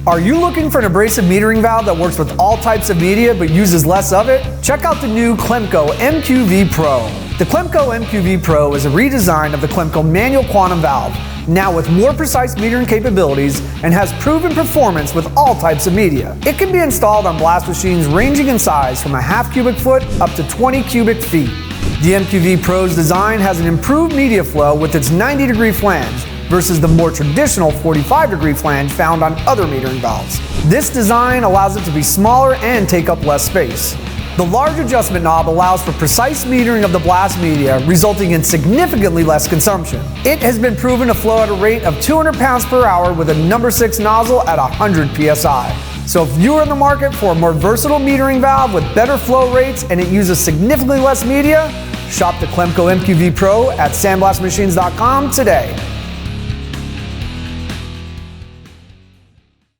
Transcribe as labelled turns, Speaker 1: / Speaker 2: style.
Speaker 1: Are you looking for an abrasive metering valve that works with all types of media but uses less of it? Check out the new Clemco MQV Pro. The Clemco MQV Pro is a redesign of the Clemco manual quantum valve, now with more precise metering capabilities and has proven performance with all types of media. It can be installed on blast machines ranging in size from a half cubic foot up to 20 cubic feet. The MQV Pro's design has an improved media flow with its 90-degree flange versus the more traditional 45-degree flange found on other metering valves. This design allows it to be smaller and take up less space. The large adjustment knob allows for precise metering of the blast media, resulting in significantly less consumption. It has been proven to flow at a rate of 200 pounds per hour with a number 6 nozzle at 100 psi. So if you are in the market for a more versatile metering valve with better flow rates and it uses significantly less media, shop the Clemco MQV Pro at sandblastmachines.com today.